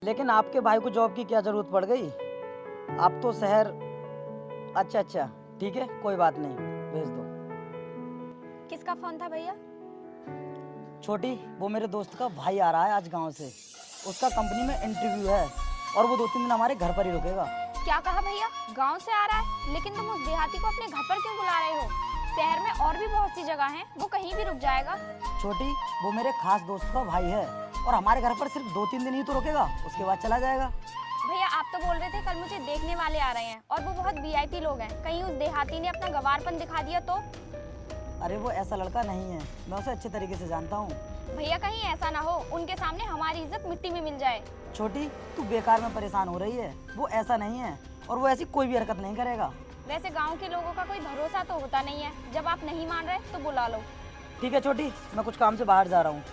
लेकिन आपके भाई को जॉब की क्या ज़रूरत पड़ गई? आप तो शहर। अच्छा, ठीक है, कोई बात नहीं, भेज दो। किसका फोन था भैया? छोटी, वो मेरे दोस्त का भाई आ रहा है आज गांव से। उसका कंपनी में इंटरव्यू है और वो 2-3 दिन हमारे घर पर ही रुकेगा। क्या कहा भैया? गांव से आ रहा है? लेकिन तुम उस देहाती को अपने घर पर क्यों बुला रहे हो? शहर में और भी बहुत सी जगह हैं, वो कहीं भी रुक जाएगा। छोटी, वो मेरे खास दोस्त का भाई है और हमारे घर पर सिर्फ 2-3 दिन ही तो रुकेगा, उसके बाद चला जाएगा। भैया आप तो बोल रहे थे कल मुझे देखने वाले आ रहे हैं और वो बहुत वीआईपी लोग हैं। कहीं उस देहाती ने अपना गवारपन दिखा दिया तो? अरे वो ऐसा लड़का नहीं है, मैं उसे अच्छे तरीके से जानता हूँ। भैया कहीं ऐसा ना हो उनके सामने हमारी इज्जत मिट्टी में मिल जाए। छोटी, तू बेकार में परेशान हो रही है। वो ऐसा नहीं है और वो ऐसी कोई भी हरकत नहीं करेगा। वैसे गांव के लोगों का कोई भरोसा तो होता नहीं है। जब आप नहीं मान रहे तो बुला लो। ठीक है छोटी, मैं कुछ काम से बाहर जा रहा हूँ।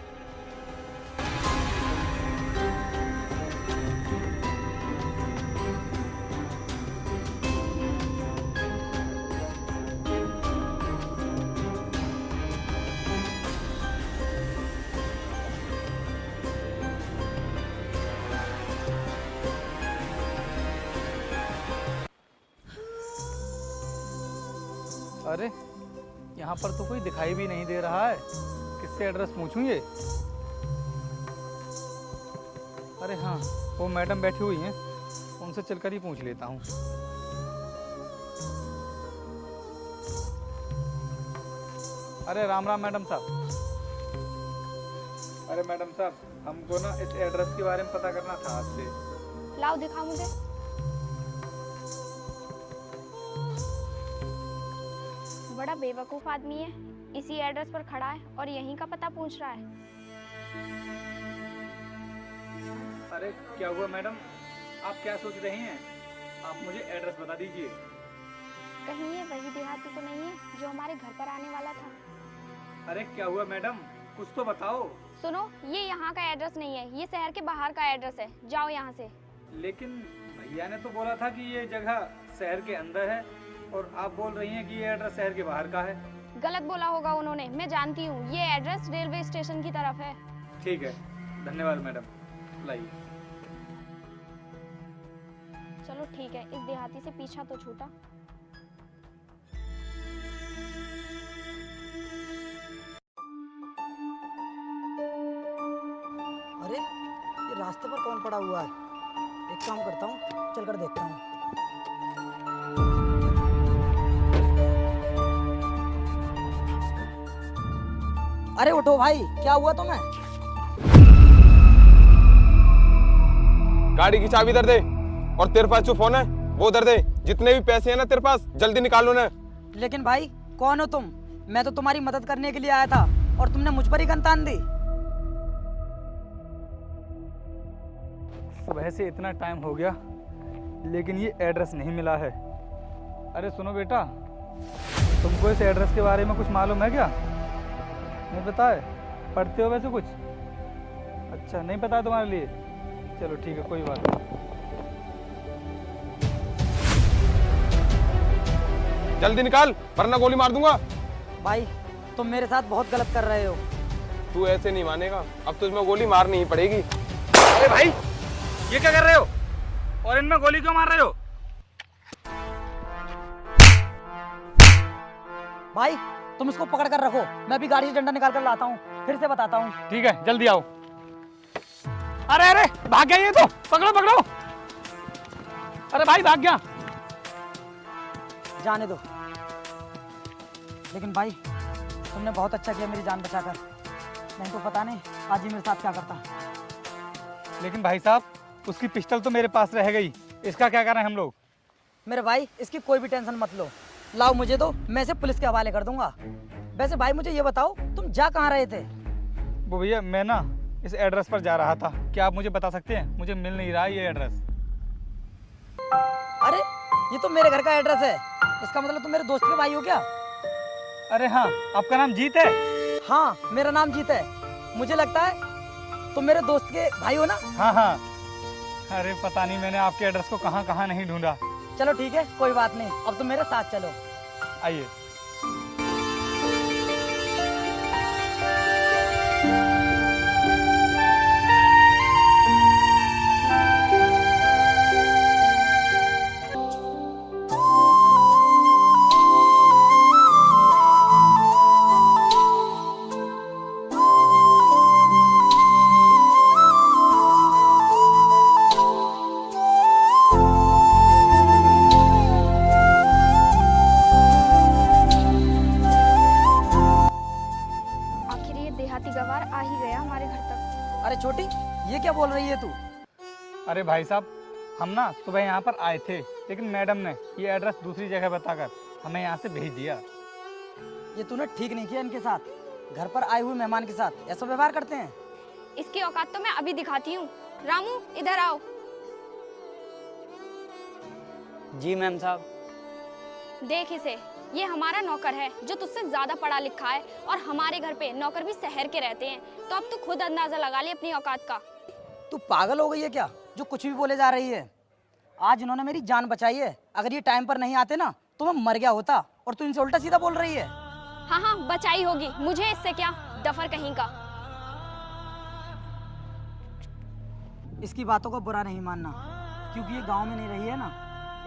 अरे यहाँ पर तो कोई दिखाई भी नहीं दे रहा है। किससे एड्रेस पूछूं ये? अरे हाँ, वो मैडम बैठी हुई हैं, उनसे चलकर ही पूछ लेता हूँ। अरे राम राम मैडम साहब। अरे मैडम साहब, हमको ना इस एड्रेस के बारे में पता करना था आपसे। लाओ दिखाओ मुझे। बड़ा बेवकूफ आदमी है, इसी एड्रेस पर खड़ा है और यहीं का पता पूछ रहा है। अरे क्या हुआ मैडम, आप क्या सोच रही हैं? आप मुझे एड्रेस बता दीजिए। कहीं ये वही देहाती तो नहीं है जो हमारे घर पर आने वाला था? अरे क्या हुआ मैडम, कुछ तो बताओ। सुनो, ये यहाँ का एड्रेस नहीं है, ये शहर के बाहर का एड्रेस है। जाओ यहाँ से। लेकिन भैया ने तो बोला था कि ये जगह शहर के अंदर है और आप बोल रही हैं कि ये एड्रेस शहर के बाहर का है। गलत बोला होगा उन्होंने, मैं जानती हूँ। ये एड्रेस रेलवे स्टेशन की तरफ है। ठीक है, धन्यवाद मैडम। लाइए। चलो ठीक है, इस देहाती से पीछा तो छूटा। अरे ये रास्ते पर कौन पड़ा हुआ है? एक काम करता हूँ, चलकर देखता हूँ। अरे उठो भाई, क्या हुआ तुम्हें? गाड़ी की चाबी इधर दे और तेरे पास जो फोन है वो उधर दे। जितने भी पैसे हैं ना तेरे पास, जल्दी निकालो ना। लेकिन भाई कौन हो तुम? मैं तो तुम्हारी मदद करने के लिए आया था और तुमने मुझ पर ही गन तान दी। सुबह से इतना टाइम हो गया लेकिन ये एड्रेस नहीं मिला है। अरे सुनो बेटा, तुमको इस एड्रेस के बारे में कुछ मालूम है क्या? नहीं पता है? पढ़ते हो वैसे कुछ? अच्छा, नहीं पता है तुम्हारे लिए? चलो ठीक है, कोई बात नहीं। जल्दी निकाल वरना गोली मार दूंगा। भाई तुम मेरे साथ बहुत गलत कर रहे हो। तू ऐसे नहीं मानेगा, अब तुझमें गोली मारनी ही पड़ेगी। अरे भाई, ये क्या कर रहे हो और इनमें गोली क्यों मार रहे हो? भाई तुम इसको पकड़ कर रखो, मैं अभी गाड़ी से डंडा निकाल कर लाता हूँ, फिर से बताता हूँ। ठीक है, जल्दी आओ। अरे अरे, भाग गया ये तो। पकड़ो पकड़ो। अरे भाई भाग गया। जाने दो। लेकिन भाई तुमने बहुत अच्छा किया मेरी जान बचाकर, नहीं तो पता नहीं आज ही मेरे साथ क्या करता। लेकिन भाई साहब, उसकी पिस्टल तो मेरे पास रह गई, इसका क्या करें हम लोग? मेरे भाई इसकी कोई भी टेंशन मत लो, लाओ मुझे दो, मैं इसे पुलिस के हवाले कर दूंगा। वैसे भाई मुझे ये बताओ, तुम जा कहाँ रहे थे? वो भैया, मैं ना इस एड्रेस पर जा रहा था। क्या आप मुझे बता सकते हैं? मुझे मिल नहीं रहा ये एड्रेस। अरे ये तो मेरे घर का एड्रेस है, इसका मतलब तुम मेरे दोस्त के भाई हो क्या? अरे हाँ, आपका नाम जीत है? हाँ मेरा नाम जीत है। मुझे लगता है तुम मेरे दोस्त के भाई हो ना? हाँ हाँ। अरे पता नहीं मैंने आपके एड्रेस को कहाँ कहाँ नहीं ढूंढा। चलो ठीक है, कोई बात नहीं, अब तुम मेरे साथ चलो। आइए। अरे भाई साहब, हम ना सुबह यहाँ पर आए थे, लेकिन मैडम ने ये एड्रेस दूसरी जगह बताकर हमें यहाँ से भेज दिया। ये तूने ठीक नहीं किया इनके साथ। घर पर आए हुए मेहमान के साथ ऐसा व्यवहार करते हैं। इसकी औकात तो मैं अभी दिखाती हूँ। रामू इधर आओ। जी मैम साहब। देख इसे, ये हमारा नौकर है जो तुझसे ज्यादा पढ़ा लिखा है, और हमारे घर पे नौकर भी शहर के रहते हैं, तो अब तू खुद अंदाजा लगा ले अपनी औकात का। तू पागल हो गई है क्या, जो कुछ भी बोले जा रही है? आज इन्होंने मेरी जान बचाई है। अगर ये टाइम पर नहीं आते ना तो मैं मर गया होता, और तू इनसे उल्टा सीधा बोल रही है। हाँ हाँ बचाई होगी, मुझे इससे क्या, डफर कहीं का। इसकी बातों को बुरा नहीं मानना, क्योंकि ये गांव में नहीं रही है ना,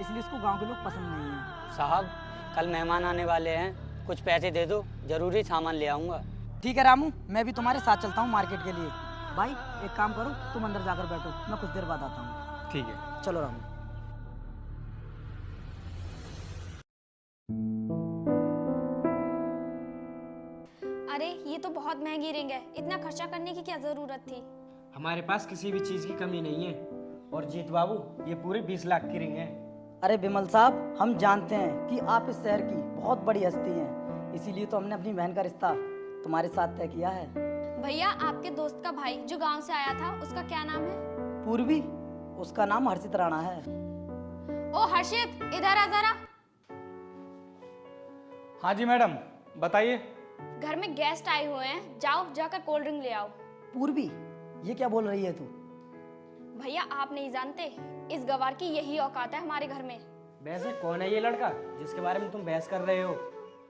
इसलिए इसको गांव के लोग पसंद नहीं है। साहब कल मेहमान आने वाले हैं, कुछ पैसे दे दो, जरूरी सामान ले आऊँगा। ठीक है रामू, मैं भी तुम्हारे साथ चलता हूँ मार्केट के लिए। भाई एक काम करो, तुम अंदर जाकर बैठो, मैं कुछ देर बाद आता हूँ। ठीक है। चलो रामू। अरे ये तो बहुत महंगी रिंग है, इतना खर्चा करने की क्या जरूरत थी? हमारे पास किसी भी चीज की कमी नहीं है। और जीत बाबू, ये पूरे 20 लाख की रिंग है। अरे बिमल साहब, हम जानते हैं कि आप इस शहर की बहुत बड़ी हस्ती हैं, इसीलिए तो हमने अपनी बहन का रिश्ता तुम्हारे साथ तय किया है। भैया आपके दोस्त का भाई जो गांव से आया था, उसका क्या नाम है? पूर्वी, उसका नाम हर्षित राणा है। ओ हर्षित, इधर आ जरा। हाँ जी मैडम, बताइए। घर में गेस्ट आए हुए हैं, जाओ जाकर कोल्ड ड्रिंक ले आओ। पूर्वी, ये क्या बोल रही है तू? भैया आप नहीं जानते, इस गवार की यही औकात है हमारे घर में। वैसे कौन है ये लड़का जिसके बारे में तुम बहस कर रहे हो?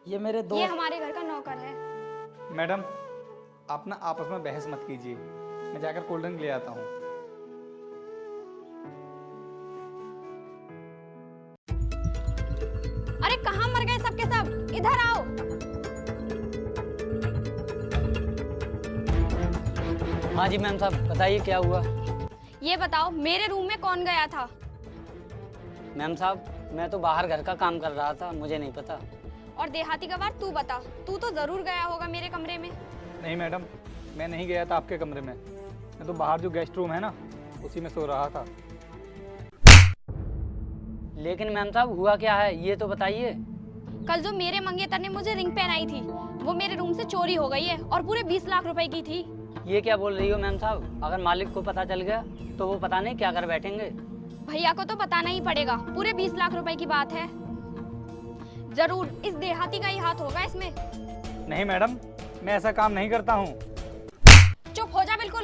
ये मेरे ये दोस्त। हमारे घर का नौकर है। मैडम आप ना आपस में बहस मत कीजिए, मैं जाकर कोल्ड ड्रिंक ले आता हूँ। अरे कहाँ मर गए सबके सब, इधर आओ। हाँ जी मैम साहब, बताइए क्या हुआ। ये बताओ मेरे रूम में कौन गया था? मैम साहब मैं तो बाहर घर का काम कर रहा था, मुझे नहीं पता। और देहाती गवार तू बता, तू तो जरूर गया होगा मेरे कमरे में। नहीं मैडम, मैं नहीं गया था आपके कमरे में, मैं तो बाहर जो गेस्ट रूम है ना, उसी में सो रहा था। लेकिन मैम साहब हुआ क्या है, ये तो बताइए। कल जो मेरे मंगेतर ने मुझे रिंग पहनाई थी, वो मेरे रूम से चोरी हो गई है, और पूरे 20 लाख रुपए की थी। ये क्या बोल रही हो मैम साहब, अगर मालिक को पता चल गया तो वो पता नहीं क्या कर बैठेंगे। भैया को तो बताना ही पड़ेगा, पूरे 20 लाख रुपए की बात है। जरूर इस देहाती का ही हाथ होगा इसमें। नहीं मैडम, मैं ऐसा काम नहीं करता हूँ। चुप हो जा बिल्कुल।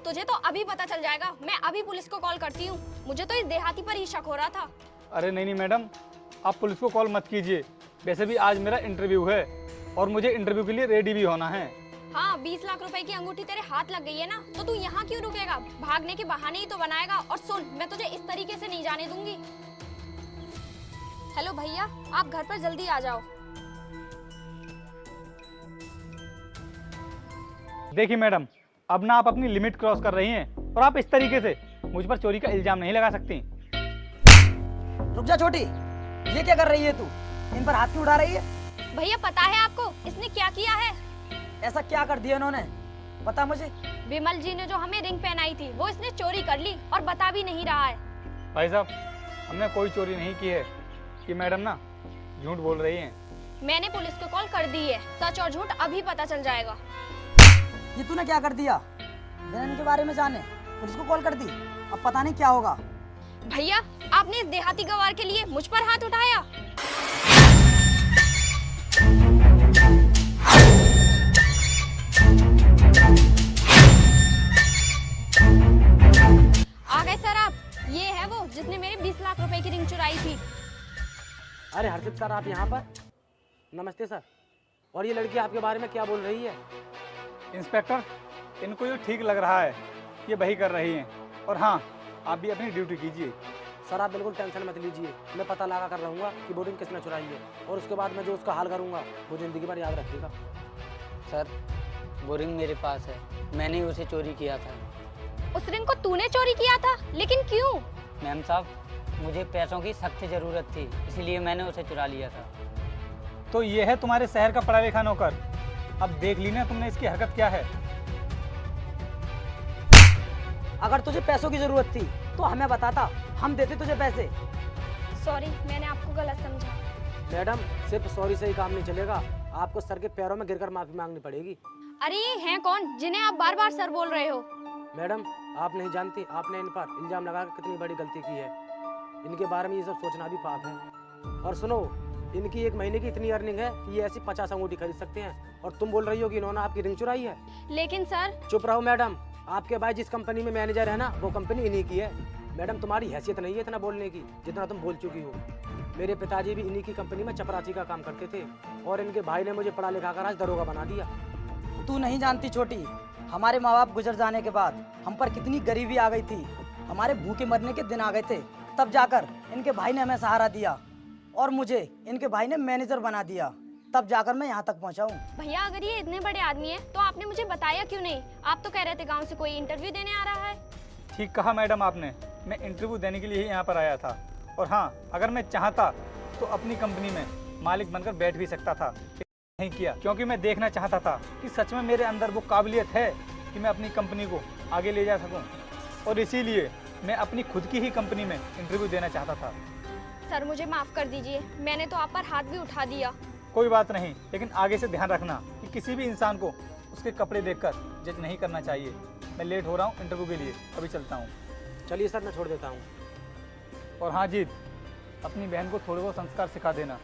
तुझे तो अभी पता चल जाएगा, मैं अभी पुलिस को कॉल करती हूँ। मुझे तो इस देहाती पर ही शक हो रहा था। अरे नहीं नहीं मैडम, आप पुलिस को कॉल मत कीजिए। वैसे भी आज मेरा इंटरव्यू है और मुझे इंटरव्यू के लिए रेडी भी होना है। हाँ 20 लाख रुपए की अंगूठी तेरे हाथ लग गई है ना, तो तू यहाँ क्यों रुकेगा? भागने के बहाने ही तो बनाएगा। और सुन, मैं तुझे इस तरीके से नहीं जाने दूंगी। हेलो भैया, आप घर पर जल्दी आ जाओ। देखिए मैडम, अब ना आप अपनी लिमिट क्रॉस कर रही हैं और आप इस तरीके से मुझ पर चोरी का इल्जाम नहीं लगा सकती। रुक जा छोटी, ये क्या कर रही है तू? इन पर हाथ क्यों उठा रही है? भैया पता है आपको इसने क्या किया है? ऐसा क्या कर दिया इन्होंने, बता मुझे। विमल जी ने जो हमें रिंग पहनाई थी, वो इसने चोरी कर ली और बता भी नहीं रहा है। भाई साहब, हमने कोई चोरी नहीं की है। कि मैडम ना झूठ बोल रही हैं। मैंने पुलिस को कॉल कर दी है, सच और झूठ अभी पता चल जाएगा। ये तूने क्या कर दिया? बिना इनके बारे में जाने पुलिस को कॉल कर दी, अब पता नहीं क्या होगा। भैया आपने इस देहाती गवार के लिए मुझ पर हाथ उठाया। आ गए सर आप, ये है वो जिसने मेरे 20 लाख रुपए की रिंग चुराई थी। अरे हर्षित सर, आप यहाँ पर? नमस्ते सर। और ये लड़की आपके बारे में क्या बोल रही है? इंस्पेक्टर, इनको ये ठीक लग रहा है, ये वही कर रही हैं। और हाँ, आप भी अपनी ड्यूटी कीजिए। सर आप बिल्कुल टेंशन मत लीजिए, मैं पता लगा कर रहूँगा कि वो रिंग किसने चुराई है, और उसके बाद मैं जो उसका हाल करूँगा वो जिंदगी भर याद रखिएगा। सर वो रिंग मेरे पास है, मैंने ही उसे चोरी किया था। उस रिंग को तूने चोरी किया था, लेकिन क्यों? मैम साहब मुझे पैसों की सख्त जरूरत थी, इसीलिए मैंने उसे चुरा लिया था। तो ये है तुम्हारे शहर का पढ़ा लिखा नौकर। अब देख ली ना तुमने इसकी हरकत क्या है। अगर तुझे पैसों की जरूरत थी तो हमें बताता, हम देते तुझे पैसे। सॉरी, मैंने आपको गलत समझा। मैडम सिर्फ सॉरी से ही काम नहीं चलेगा, आपको सर के पैरों में गिरकर माफी मांगनी पड़ेगी। अरे ये हैं कौन जिन्हें आप बार बार सर बोल रहे हो? मैडम आप नहीं जानती, आपने इन पर इल्जाम लगाकर कितनी बड़ी गलती की है। इनके बारे में ये सब सोचना भी पाप है। और सुनो, इनकी एक महीने की इतनी अर्निंग है कि ये ऐसी 50 अंगूठी खरीद सकते हैं, और तुम बोल रही हो कि इन्होंने आपकी रिंग चुराई है। लेकिन सर। चुप रहो मैडम, आपके भाई जिस कंपनी में मैनेजर है ना, वो कंपनी इन्हीं की है। मैडम तुम्हारी हैसियत नहीं है इतना बोलने की जितना तुम बोल चुकी हो। मेरे पिताजी भी इन्हीं की कंपनी में चपरासी का काम करते थे, और इनके भाई ने मुझे पढ़ा लिखा कर आज दरोगा बना दिया। तू नहीं जानती छोटी, हमारे माँ बाप गुजर जाने के बाद हम पर कितनी गरीबी आ गई थी। हमारे भूखे मरने के दिन आ गए थे, तब जाकर इनके भाई ने हमें सहारा दिया, और मुझे इनके भाई ने मैनेजर बना दिया, तब जाकर मैं यहाँ तक पहुँचा हूँ। भैया अगर ये इतने बड़े आदमी हैं तो आपने मुझे बताया क्यों नहीं? आप तो कह रहे थे गांव से कोई इंटरव्यू देने आ रहा है। ठीक कहा मैडम आपने, मैं इंटरव्यू देने के लिए ही यहाँ पर आया था। और हाँ, अगर मैं चाहता तो अपनी कंपनी में मालिक बनकर बैठ भी सकता था, नहीं किया क्योंकि मैं देखना चाहता था कि सच में मेरे अंदर वो काबिलियत है कि मैं अपनी कंपनी को आगे ले जा सकूं, और इसीलिए मैं अपनी खुद की ही कंपनी में इंटरव्यू देना चाहता था। सर मुझे माफ कर दीजिए, मैंने तो आप पर हाथ भी उठा दिया। कोई बात नहीं, लेकिन आगे से ध्यान रखना कि किसी भी इंसान को उसके कपड़े देखकर जज नहीं करना चाहिए। मैं लेट हो रहा हूँ इंटरव्यू के लिए, अभी चलता हूँ। चलिए सर, मैं छोड़ देता हूँ। और हाँ जीत, अपनी बहन को थोड़े बहुत संस्कार सिखा देना।